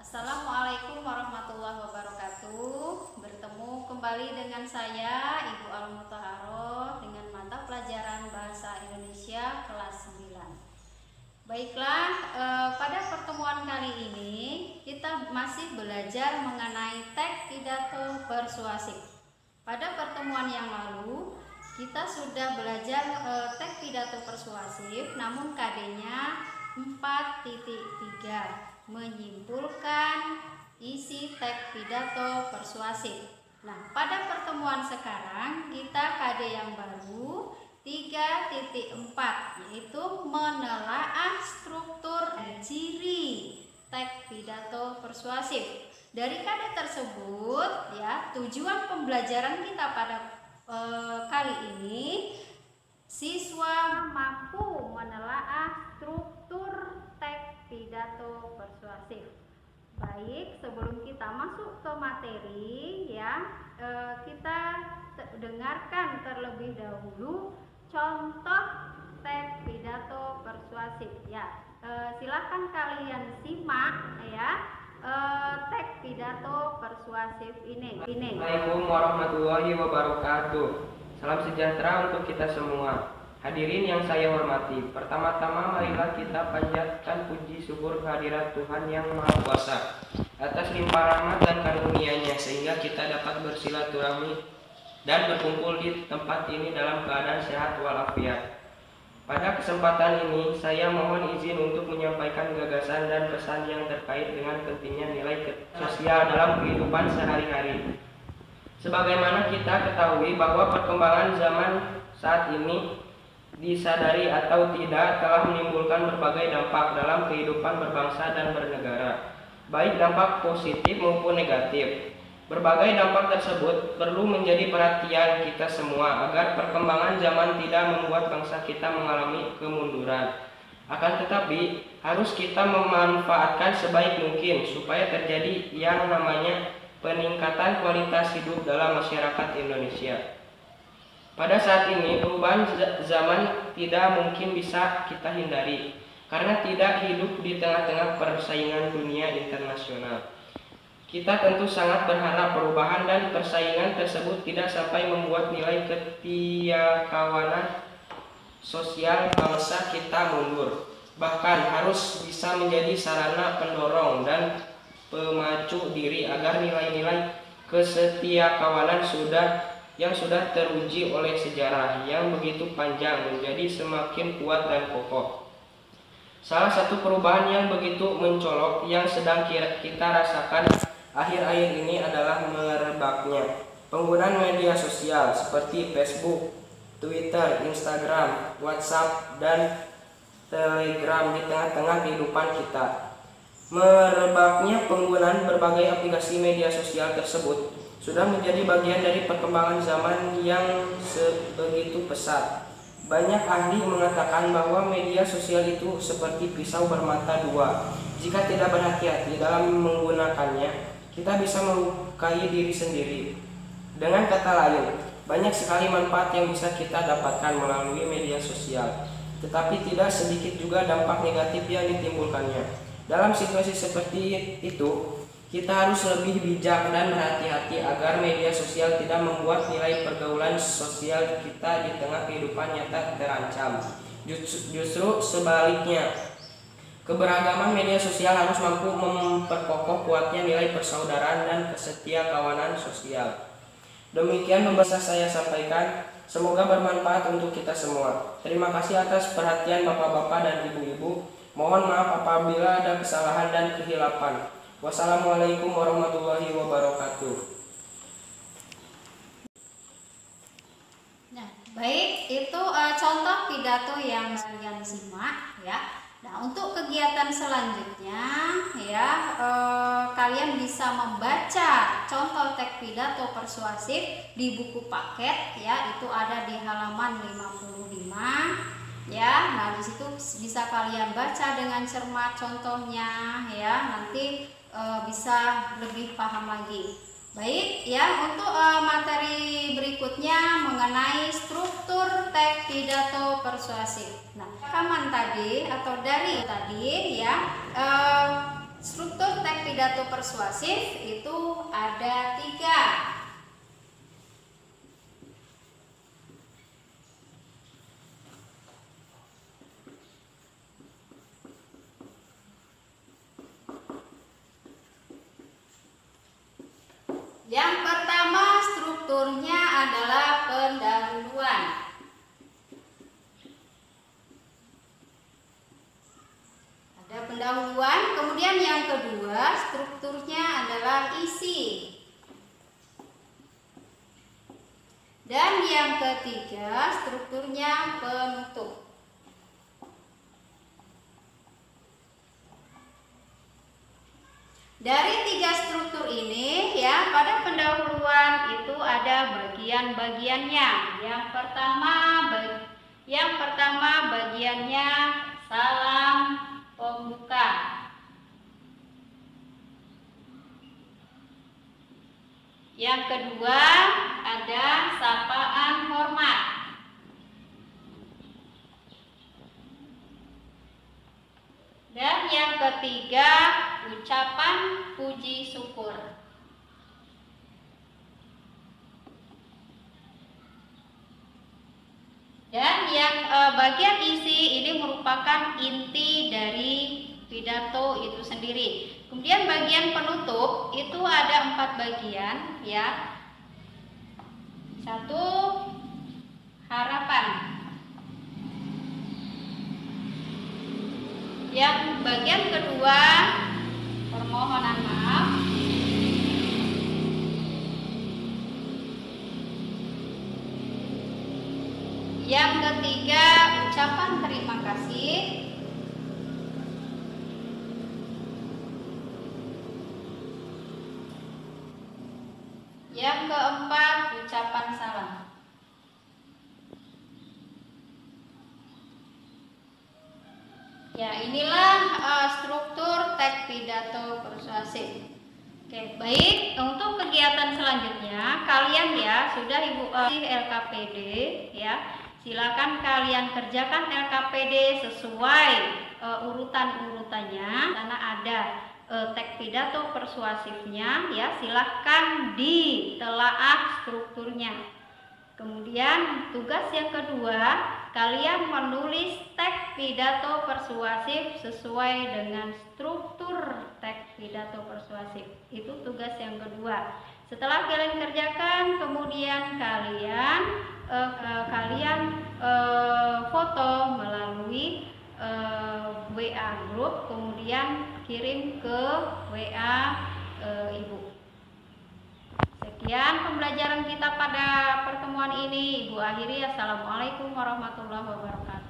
Assalamualaikum warahmatullahi wabarakatuh. Bertemu kembali dengan saya Ibu Al-Mutahharoh dengan mata pelajaran Bahasa Indonesia kelas 9. Baiklah, pada pertemuan kali ini kita masih belajar mengenai teks pidato persuasif. Pada pertemuan yang lalu kita sudah belajar teks pidato persuasif, namun KD-nya 4.3, menyimpulkan isi teks pidato persuasif. Nah, pada pertemuan sekarang kita KD yang baru 3.4, yaitu menelaah struktur dan ciri teks pidato persuasif. Dari KD tersebut ya, tujuan pembelajaran kita pada kali ini siswa mampu menelaah struktur teks pidato persuasif. Baik, sebelum kita masuk ke materi ya, kita dengarkan terlebih dahulu contoh teks pidato persuasif ya. Silahkan kalian simak ya teks pidato persuasif ini. Assalamualaikum warahmatullahi wabarakatuh. Salam sejahtera untuk kita semua. Hadirin yang saya hormati, pertama-tama marilah kita panjatkan puji syukur kehadirat Tuhan yang Maha Kuasa atas limpah rahmat dan karunia-Nya sehingga kita dapat bersilaturahmi dan berkumpul di tempat ini dalam keadaan sehat walafiat. Pada kesempatan ini, saya mohon izin untuk menyampaikan gagasan dan pesan yang terkait dengan pentingnya nilai sosial dalam kehidupan sehari-hari. Sebagaimana kita ketahui bahwa perkembangan zaman saat ini, disadari atau tidak, telah menimbulkan berbagai dampak dalam kehidupan berbangsa dan bernegara, baik dampak positif maupun negatif. Berbagai dampak tersebut perlu menjadi perhatian kita semua agar perkembangan zaman tidak membuat bangsa kita mengalami kemunduran. Akan tetapi, harus kita memanfaatkan sebaik mungkin supaya terjadi yang namanya peningkatan kualitas hidup dalam masyarakat Indonesia. Pada saat ini, perubahan zaman tidak mungkin bisa kita hindari karena tidak hidup di tengah-tengah persaingan dunia internasional. Kita tentu sangat berharap perubahan dan persaingan tersebut tidak sampai membuat nilai ketiakawanan sosial bangsa kita mundur. Bahkan harus bisa menjadi sarana pendorong dan pemacu diri agar nilai-nilai kesetiakawanan yang sudah teruji oleh sejarah yang begitu panjang menjadi semakin kuat dan kokoh. Salah satu perubahan yang begitu mencolok yang sedang kita rasakan akhir-akhir ini adalah merebaknya penggunaan media sosial seperti Facebook, Twitter, Instagram, WhatsApp, dan Telegram di tengah-tengah kehidupan kita. Merebaknya penggunaan berbagai aplikasi media sosial tersebut sudah menjadi bagian dari perkembangan zaman yang sebegitu pesat. Banyak ahli mengatakan bahwa media sosial itu seperti pisau bermata dua. Jika tidak berhati-hati dalam menggunakannya, kita bisa melukai diri sendiri. Dengan kata lain, banyak sekali manfaat yang bisa kita dapatkan melalui media sosial, tetapi tidak sedikit juga dampak negatif yang ditimbulkannya. Dalam situasi seperti itu, kita harus lebih bijak dan berhati-hati agar media sosial tidak membuat nilai pergaulan sosial kita di tengah kehidupan nyata terancam. Justru sebaliknya, keberagaman media sosial harus mampu memperkokoh kuatnya nilai persaudaraan dan kesetiakawanan sosial. Demikian bisa saya sampaikan. Semoga bermanfaat untuk kita semua. Terima kasih atas perhatian Bapak-bapak dan Ibu-ibu. Mohon maaf apabila ada kesalahan dan kehilapan. Wassalamualaikum warahmatullahi wabarakatuh. Nah, baik, itu contoh pidato yang kalian simak ya. Nah, untuk kegiatan selanjutnya ya, kalian bisa membaca contoh teks pidato persuasif di buku paket ya, itu ada di halaman 55 ya. Nah, di situ bisa kalian baca dengan cermat contohnya ya, nanti bisa lebih paham lagi. Baik ya, untuk materi berikutnya mengenai struktur teks pidato persuasif. Nah, rekaman tadi atau dari tadi ya, Struktur teks pidato persuasif itu ada 3. Yang pertama strukturnya adalah pendahuluan. Ada pendahuluan, kemudian yang kedua strukturnya adalah isi. Dan yang ketiga strukturnya penutup. Dari 3 struktur ini ya, pada pendahuluan itu ada bagian-bagiannya. Yang pertama bagiannya salam pembuka. Yang kedua ada sapaan hormat. Dan yang ketiga ucapan puji syukur. Dan yang bagian isi ini merupakan inti dari pidato itu sendiri. Kemudian bagian penutup itu ada 4 bagian ya. 1, harapan. Yang bagian kedua permohonan maaf. Yang ketiga ucapan terima kasih. Yang keempat ucapan salam. Ya, inilah struktur teks pidato persuasif. Oke, baik. Untuk kegiatan selanjutnya, kalian ya sudah Ibu LKPD ya. Silakan kalian kerjakan LKPD sesuai urutan-urutannya. Karena ada teks pidato persuasifnya ya, silahkan ditelaah strukturnya. Kemudian tugas yang kedua, kalian menulis teks pidato persuasif sesuai dengan struktur teks pidato persuasif. Itu tugas yang kedua. Setelah kalian kerjakan, kemudian kalian foto melalui WA grup, kemudian kirim ke WA Ibu. Sekian pembelajaran kita pada pertemuan ini. Ibu akhiri. Assalamualaikum warahmatullahi wabarakatuh.